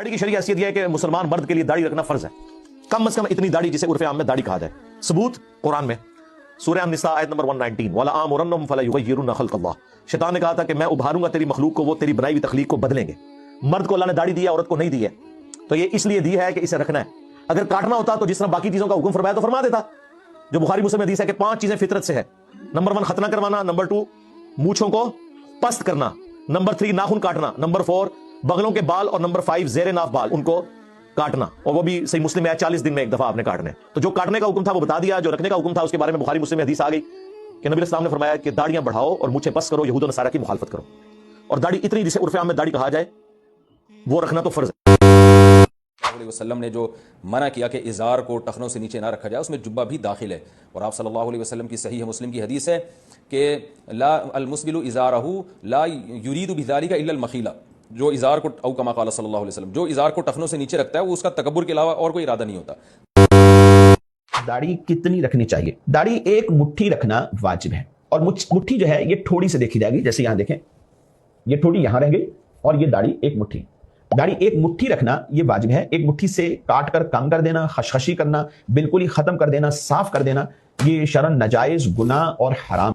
داڑھی کی شرعی حیثیت یہ ہے کہ مسلمان مرد کے لیے داڑھی رکھنا فرض ہے، کم از کم اتنی داڑھی جسے عرف عام میں داڑھی کہا جائے۔ ثبوت قرآن میں سورہ النساء آیت نمبر 119 وَلَآمُرَنَّهُمْ فَلَيُغَيِّرُنَّ خَلْقَ اللَّهِ، شیطان نے کہا تھا کہ میں ابھاروں گا تیری مخلوق کو، وہ تیری بنائی ہوئی تخلیق کو بدلیں گے۔ مرد کو اللہ نے داڑھی دی ہے، عورت کو نہیں دی ہے، تو یہ اس لیے دی ہے کہ اسے رکھنا ہے۔ اگر کاٹنا ہوتا تو جس طرح باقی چیزوں کا حکم فرمایا تو فرما دیتا، جو بخاری مسلم میں حدیث ہے کہ 5 چیزیں فطرت سے ہے۔ نمبر 1 ختنہ کروانا، نمبر 2 مونچھوں کو پست کرنا، نمبر 3 ناخن کاٹنا، نمبر 4 بغلوں کے بال، اور نمبر 5 زیر ناف بال ان کو کاٹنا، اور وہ بھی صحیح مسلم ہے 40 دن میں ایک دفعہ آپ نے کاٹنے۔ تو جو کاٹنے کا حکم تھا وہ بتا دیا، جو رکھنے کا حکم تھا اس کے بارے میں بخاری مسلم میں حدیث آ گئی کہ نبی اسلام نے فرمایا کہ داڑیاں بڑھاؤ اور مونچھیں پست کرو، یہود و نصارہ کی مخالفت کرو، اور داڑھی اتنی جسے عرف عام میں داڑھی کہا جائے وہ رکھنا تو فرض ہے۔ علیہ وسلم نے جو منع کیا کہ ازار کو ٹخنوں سے نیچے نہ رکھا جائے، اس میں جبہ بھی داخل ہے، اور آپ صلی اللہ علیہ وسلم کی صحیح مسلم کی حدیث ہے کہ لا المسبل ازارہ لا یرید بذلک الا المخیلہ، جو ازار کو او کما قال صلی اللہ علیہ وسلم، جو ازار کو ٹخنوں سے نیچے رکھتا ہے وہ اس کا تکبر کے علاوہ اور کوئی ارادہ نہیں ہوتا۔ داڑھی کتنی رکھنی چاہیے؟ داڑھی ایک مٹھی رکھنا واجب ہے، اور مٹھی جو ہے یہ ٹھوڑی سے دیکھی جائے گی، جیسے یہاں دیکھیں یہ ٹھوڑی یہاں رہ گئی اور یہ داڑھی ایک مٹھی۔ داڑھی ایک مٹھی رکھنا یہ واجب ہے، ایک مٹھی سے کاٹ کر کم کر دینا، خشخشی کرنا، بالکل ہی ختم کر دینا، صاف کر دینا، یہ شرعاً ناجائز، گناہ اور حرام۔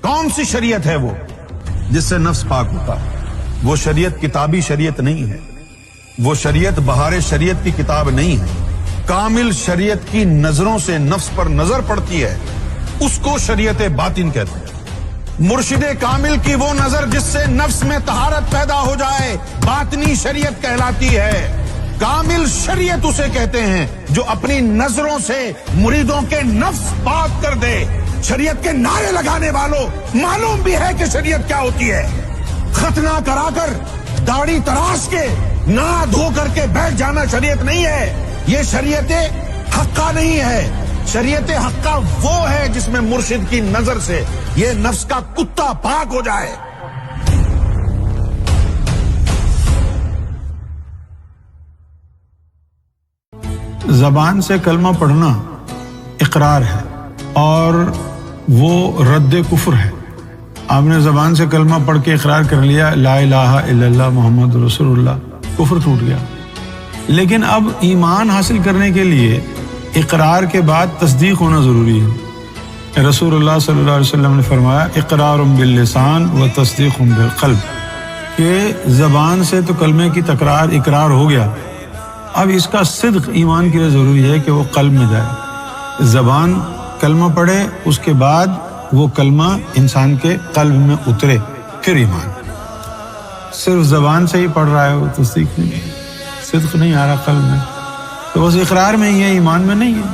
کون سی شریعت ہے وہ جس سے نفس پاک ہوتا؟ وہ شریعت کتابی شریعت نہیں ہے، وہ شریعت بہار شریعت کی کتاب نہیں ہے۔ کامل شریعت کی نظروں سے نفس پر نظر پڑتی ہے، اس کو شریعت باطن کہتے ہیں۔ مرشد کامل کی وہ نظر جس سے نفس میں طہارت پیدا ہو جائے باطنی شریعت کہلاتی ہے۔ کامل شریعت اسے کہتے ہیں جو اپنی نظروں سے مریدوں کے نفس پاک کر دے۔ شریعت کے نعرے لگانے والوں معلوم بھی ہے کہ شریعت کیا ہوتی ہے۔ ختنہ کرا کر داڑھی تراش کے نہ دھو کر کے بیٹھ جانا شریعت نہیں ہے، یہ شریعت حقہ نہیں ہے۔ شریعت حقہ وہ ہے جس میں مرشد کی نظر سے یہ نفس کا کتا پاک ہو جائے۔ زبان سے کلمہ پڑھنا اقرار ہے اور وہ رد کفر ہے۔ آپ نے زبان سے کلمہ پڑھ کے اقرار کر لیا لا الہ الا اللہ محمد رسول اللہ، کفر ٹوٹ گیا۔ لیکن اب ایمان حاصل کرنے کے لیے اقرار کے بعد تصدیق ہونا ضروری ہے۔ رسول اللہ صلی اللہ علیہ وسلم نے فرمایا اقرار باللسان و تصدیق بالقلب، کہ زبان سے تو کلمے کی تکرار اقرار ہو گیا، اب اس کا صدق ایمان کے لیے ضروری ہے کہ وہ قلب میں جائے۔ زبان کلمہ پڑھے، اس کے بعد وہ کلمہ انسان کے قلب میں اترے، پھر ایمان۔ صرف زبان سے ہی پڑھ رہا ہے وہ تصدیق نہیں، صدق نہیں آ رہا قلب میں، تو بس اقرار میں ہی ہے، ایمان میں نہیں ہے۔